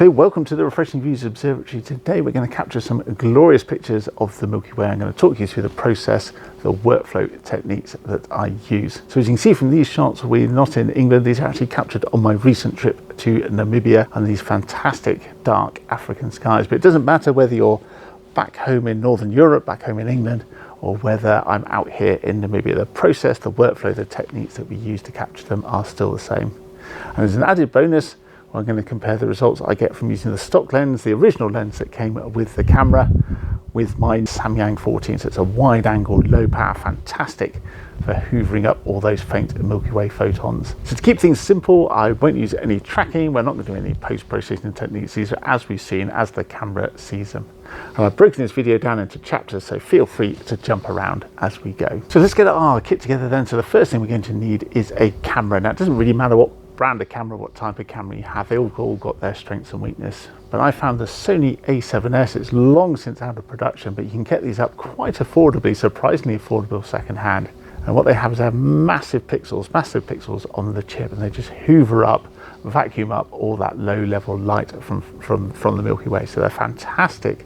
So welcome to the Refreshing Views Observatory. Today we're going to capture some glorious pictures of the Milky Way. I'm going to talk you through the process, the workflow techniques that I use. So as you can see from these shots, we're not in England. These are actually captured on my recent trip to Namibia and these fantastic dark African skies. But it doesn't matter whether you're back home in Northern Europe, back home in England, or whether I'm out here in Namibia. The process, the workflow, the techniques that we use to capture them are still the same. And as an added bonus, I'm going to compare the results I get from using the stock lens, the original lens that came with the camera, with my Samyang 14. So it's a wide angle, low power, fantastic for hoovering up all those faint Milky Way photons. So to keep things simple, I won't use any tracking. We're not going to do any post-processing techniques. These are as we've seen, as the camera sees them. And I've broken this video down into chapters, so feel free to jump around as we go. So let's get our kit together then. So the first thing we're going to need is a camera. Now it doesn't really matter what brand of camera, what type of camera you have, they all got their strengths and weakness. But I found the Sony A7S, it's long since out of production, but you can get these up quite affordably, surprisingly affordable secondhand. And what they have is they have massive pixels on the chip, and they just hoover up, vacuum up all that low level light from the Milky Way. So they're fantastic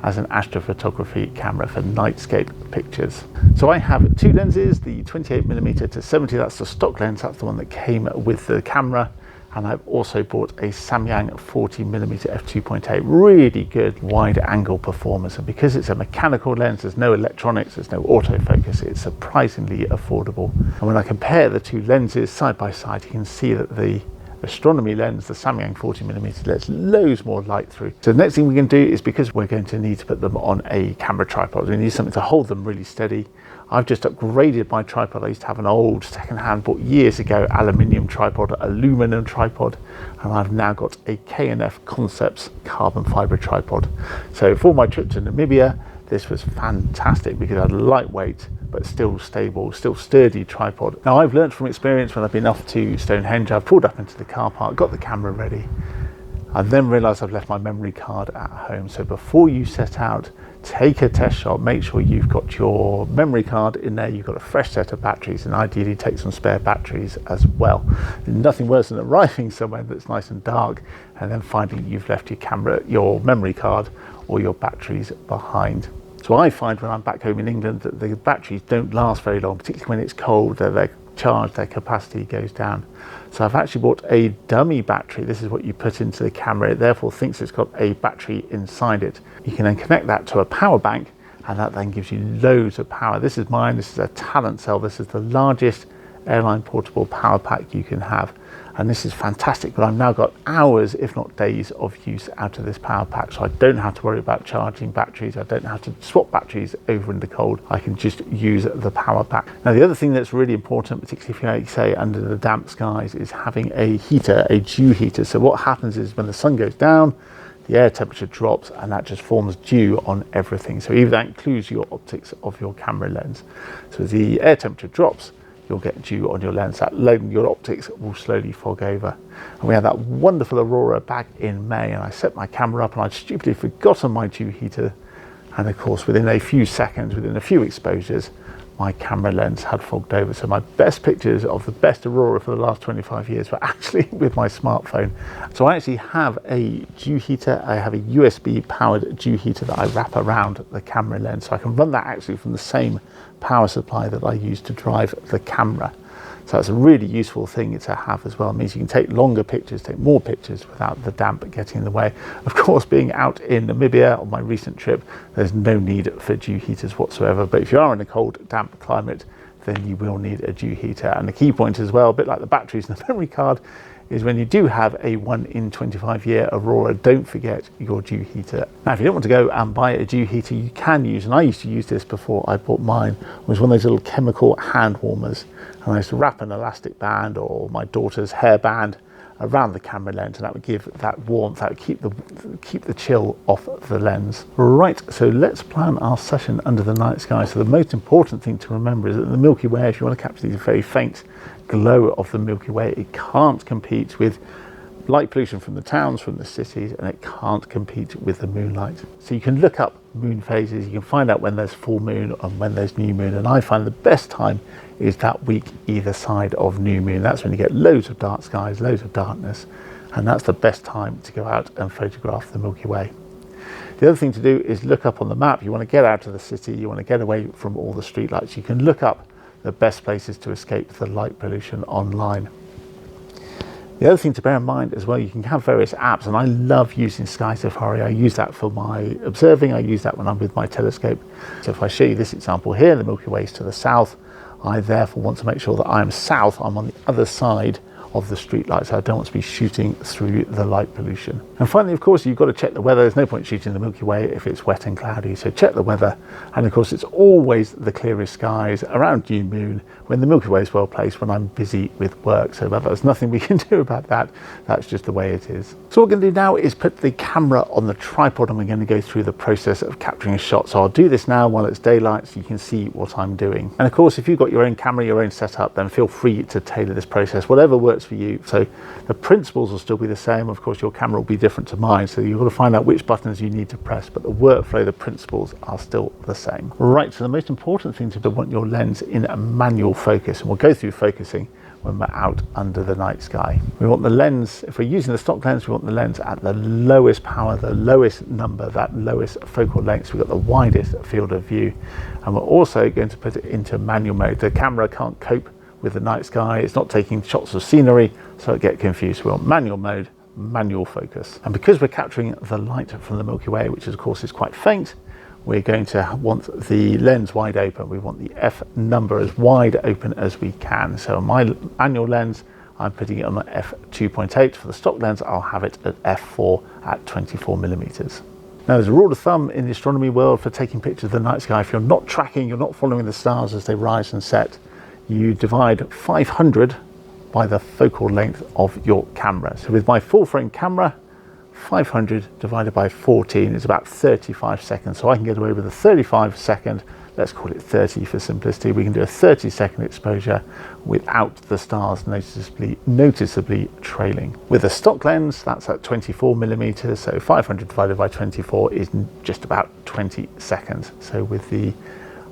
as an astrophotography camera for nightscape pictures. So I have two lenses, the 28mm to 70, that's the stock lens, that's the one that came with the camera. And I've also bought a Samyang 40mm f2.8, really good wide angle performance. And because it's a mechanical lens, there's no electronics, there's no autofocus, it's surprisingly affordable. And when I compare the two lenses side by side, you can see that the astronomy lens, the Samyang 40mm, lets loads more light through. So the next thing we can do is, because we're going to need to put them on a camera tripod, we need something to hold them really steady. I've just upgraded my tripod. I used to have an old second-hand, bought years ago, aluminium tripod, aluminum tripod, and I've now got a K&F Concepts carbon fiber tripod. So for my trip to Namibia, this was fantastic because I had a lightweight but still stable, still sturdy tripod. Now I've learned from experience when I've been off to Stonehenge, I've pulled up into the car park, got the camera ready. I then realised I've left my memory card at home. So before you set out, take a test shot, make sure you've got your memory card in there, you've got a fresh set of batteries, and ideally take some spare batteries as well. There's nothing worse than arriving somewhere that's nice and dark and then finding you've left your camera, your memory card or your batteries behind. So I find when I'm back home in England that the batteries don't last very long, particularly when it's cold, they're charged, their capacity goes down. So I've actually bought a dummy battery. This is what you put into the camera. It therefore thinks it's got a battery inside it. You can then connect that to a power bank, and that then gives you loads of power. This is mine, this is a Talent Cell. This is the largest airline portable power pack you can have. And this is fantastic, but I've now got hours, if not days, of use out of this power pack. So I don't have to worry about charging batteries. I don't have to swap batteries over in the cold. I can just use the power pack. Now, the other thing that's really important, particularly if you're, like, say, under the damp skies, is having a heater, a dew heater. So what happens is when the sun goes down, the air temperature drops and that just forms dew on everything. So even that includes your optics of your camera lens. So as the air temperature drops, you'll get dew on your lens. That your optics will slowly fog over. And we had that wonderful aurora back in May, and I set my camera up and I'd stupidly forgotten my dew heater. And of course, within a few seconds, within a few exposures, my camera lens had fogged over. So my best pictures of the best aurora for the last 25 years were actually with my smartphone. So I actually have a dew heater. I have a USB powered dew heater that I wrap around the camera lens. So I can run that actually from the same power supply that I use to drive the camera. So that's a really useful thing to have as well. It means you can take longer pictures, take more pictures without the damp getting in the way. Of course, being out in Namibia on my recent trip, there's no need for dew heaters whatsoever. But if you are in a cold, damp climate, then you will need a dew heater. And the key point as well, a bit like the batteries and the memory card, is when you do have a 1 in 25 year aurora, don't forget your dew heater. Now, if you don't want to go and buy a dew heater, you can use, and I used to use this before I bought mine, was one of those little chemical hand warmers. And I used to wrap an elastic band or my daughter's hairband around the camera lens, and that would give that warmth, that would keep the chill off the lens. Right, so let's plan our session under the night sky. So the most important thing to remember is that the Milky Way, if you want to capture these very faint glow of the Milky Way, it can't compete with light pollution from the towns, from the cities, and it can't compete with the moonlight. So you can look up moon phases, you can find out when there's full moon and when there's new moon, and I find the best time is that week either side of new moon. That's when you get loads of dark skies, loads of darkness, and that's the best time to go out and photograph the Milky Way. The other thing to do is look up on the map. You want to get out of the city, you want to get away from all the streetlights. You can look up the best places to escape the light pollution online. The other thing to bear in mind as well, you can have various apps, and I love using Sky Safari. I use that for my observing, I use that when I'm with my telescope. So if I show you this example here, the Milky Way is to the south. I therefore want to make sure that I'm south, I'm on the other side of the street lights. I don't want to be shooting through the light pollution. And finally, of course, you've got to check the weather. There's no point shooting the Milky Way if it's wet and cloudy, so check the weather. And of course, it's always the clearest skies around new moon when the Milky Way is well placed, when I'm busy with work. So there's nothing we can do about that. That's just the way it is. So what we're going to do now is put the camera on the tripod, and we're going to go through the process of capturing a shot. So I'll do this now while it's daylight so you can see what I'm doing. And of course, if you've got your own camera, your own setup, then feel free to tailor this process, whatever works for you. So the principles will still be the same. Of course, your camera will be different to mine, so you've got to find out which buttons you need to press, but the workflow, the principles are still the same. Right, so the most important thing to do, want your lens in a manual focus, and we'll go through focusing when we're out under the night sky. We want the lens, if we're using the stock lens, we want the lens at the lowest power, the lowest number, that lowest focal length, so we've got the widest field of view. And we're also going to put it into manual mode. The camera can't cope with the night sky, it's not taking shots of scenery, so it gets confused. We want manual mode, manual focus. And because we're capturing the light from the Milky Way, which of course is quite faint, we're going to want the lens wide open. We want the f number as wide open as we can. So on my manual lens, I'm putting it on the f2.8. For the stock lens, I'll have it at f4 at 24 millimeters. Now, there's a rule of thumb in the astronomy world for taking pictures of the night sky. If you're not tracking, you're not following the stars as they rise and set, you divide 500 by the focal length of your camera. So with my full frame camera, 500 divided by 14 is about 35 seconds. So I can get away with a 35 second, let's call it 30 for simplicity. We can do a 30-second exposure without the stars noticeably trailing. With a stock lens, that's at 24 millimeters. So 500 divided by 24 is just about 20 seconds. So with the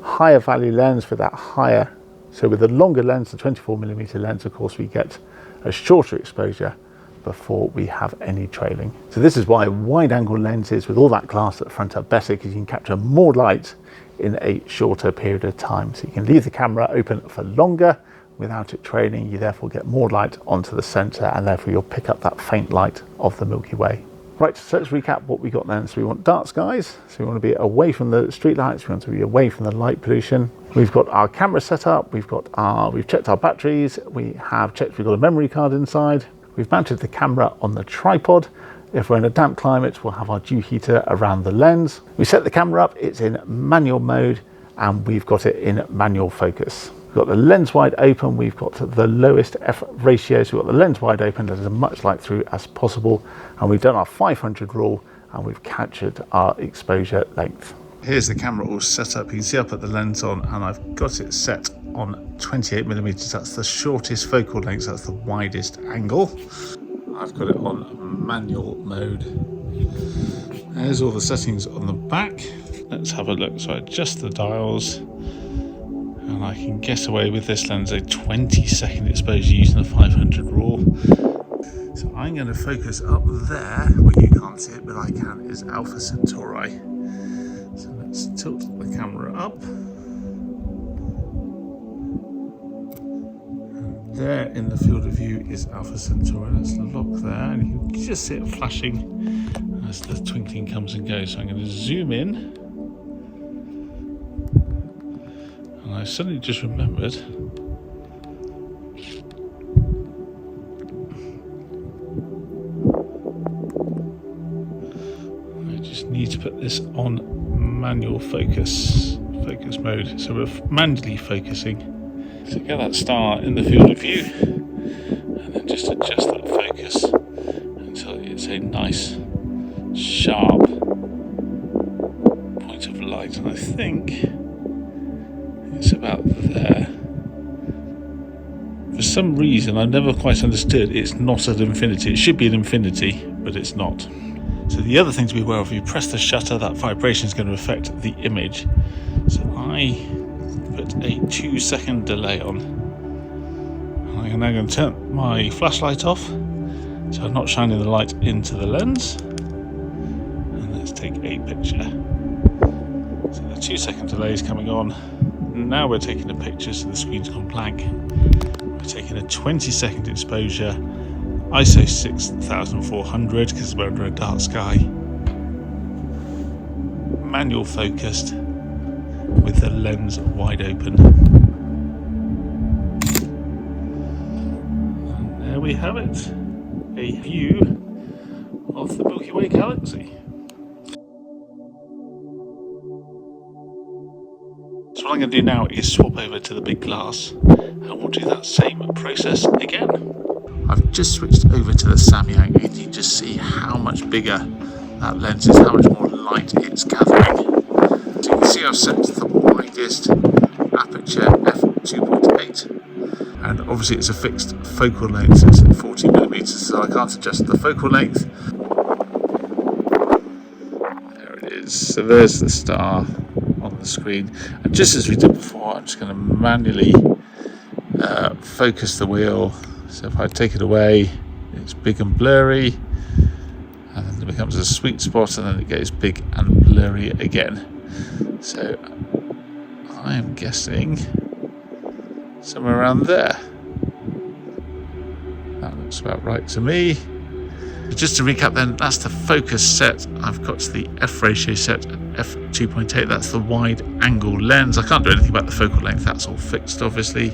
higher value lens, with the longer lens, the 24 millimeter lens, of course, we get a shorter exposure before we have any trailing. So this is why wide angle lenses with all that glass at the front are better, because you can capture more light in a shorter period of time. So you can leave the camera open for longer without it trailing. You therefore get more light onto the center, and therefore you'll pick up that faint light of the Milky Way. Right, so let's recap what we got then. So we want dark skies, so we want to be away from the street lights, we want to be away from the light pollution. We've got our camera set up, we've checked our batteries, we've got a memory card inside, we've mounted the camera on the tripod. If we're in a damp climate, we'll have our dew heater around the lens. We set the camera up, it's in manual mode, and we've got it in manual focus. We've got the lens wide open, we've got the lowest F ratio, so we've got the lens wide open, there's as much light through as possible, and we've done our 500 rule, and we've captured our exposure length. Here's the camera all set up. You can see I put the lens on, and I've got it set on 28 millimeters. That's the shortest focal length, that's the widest angle. I've got it on manual mode. There's all the settings on the back. Let's have a look. So I adjust the dials, and I can get away with this lens a 20-second exposure using the 500 rule. So I'm going to focus up there where you can't see it, but I can, is Alpha Centauri. So let's tilt the camera up. And there in the field of view is Alpha Centauri. Let's look there, and you can just see it flashing as the twinkling comes and goes. So I'm going to zoom in. I suddenly just remembered I just need to put this on manual focus mode, so we're manually focusing. So get that star in the field of view, and then just adjust that focus until it's a nice sharp point of light, and I think it's about there. For some reason I've never quite understood, it's not at infinity. It should be at infinity, but it's not. So the other thing to be aware of, you press the shutter, that vibration is going to affect the image. So I put a 2-second delay on. And I'm now going to turn my flashlight off, So I'm not shining the light into the lens. And let's take a picture. So the 2-second delay is coming on. Now we're taking a picture, so the screen's gone blank. We're taking a 20-second exposure, ISO 6400 because we're under a dark sky. Manual focused with the lens wide open. And there we have it, a view of the Milky Way galaxy. So what I'm going to do now is swap over to the big glass, and we'll do that same process again. I've just switched over to the Samyang, and you can just see how much bigger that lens is, how much more light it's gathering. So you can see I've set the widest aperture f2.8, and obviously it's a fixed focal length, so it's at 40mm, so I can't adjust the focal length. There it is. So there's the star on the screen, and just as we did before, I'm just going to manually focus the wheel. So if I take it away, it's big and blurry, and then it becomes a sweet spot, and then it goes big and blurry again. So I am guessing somewhere around there. That looks about right to me. Just to recap then, that's the focus set. I've got the f ratio set at f2.8. That's the wide angle lens. I can't do anything about the focal length, that's all fixed obviously.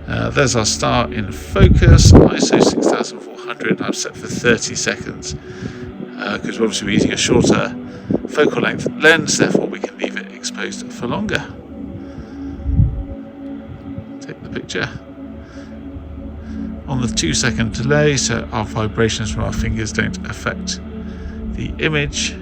There's our star in focus, ISO 6400. I've set for 30 seconds because obviously we're using a shorter focal length lens, therefore we can leave it exposed for longer. Take the picture on the 2-second delay, so our vibrations from our fingers don't affect the image.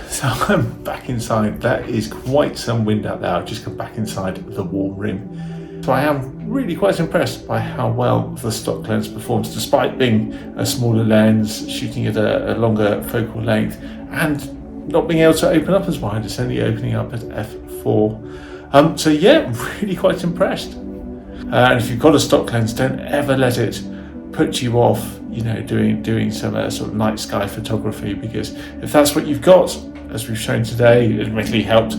So I'm back inside. That is quite some wind out there. I've just come back inside the warm room. So I am really quite impressed by how well the stock lens performs, despite being a smaller lens, shooting at a longer focal length, and not being able to open up as wide. It's only opening up at f4. So yeah, I'm really quite impressed. And if you've got a stock lens, don't ever let it put you off, you know, doing some sort of night sky photography, because if that's what you've got, as we've shown today, it admittedly helped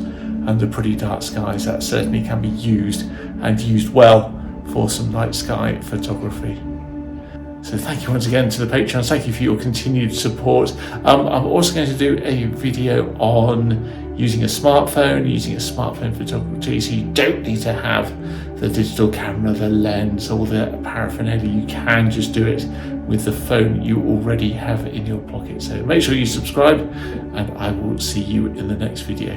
under pretty dark skies, that certainly can be used, and used well, for some night sky photography. So thank you once again to the Patreons. Thank you for your continued support. I'm also going to do a video on using a smartphone photography, so you don't need to have the digital camera, the lens, or the paraphernalia. You can just do it with the phone you already have in your pocket. So make sure you subscribe, and I will see you in the next video.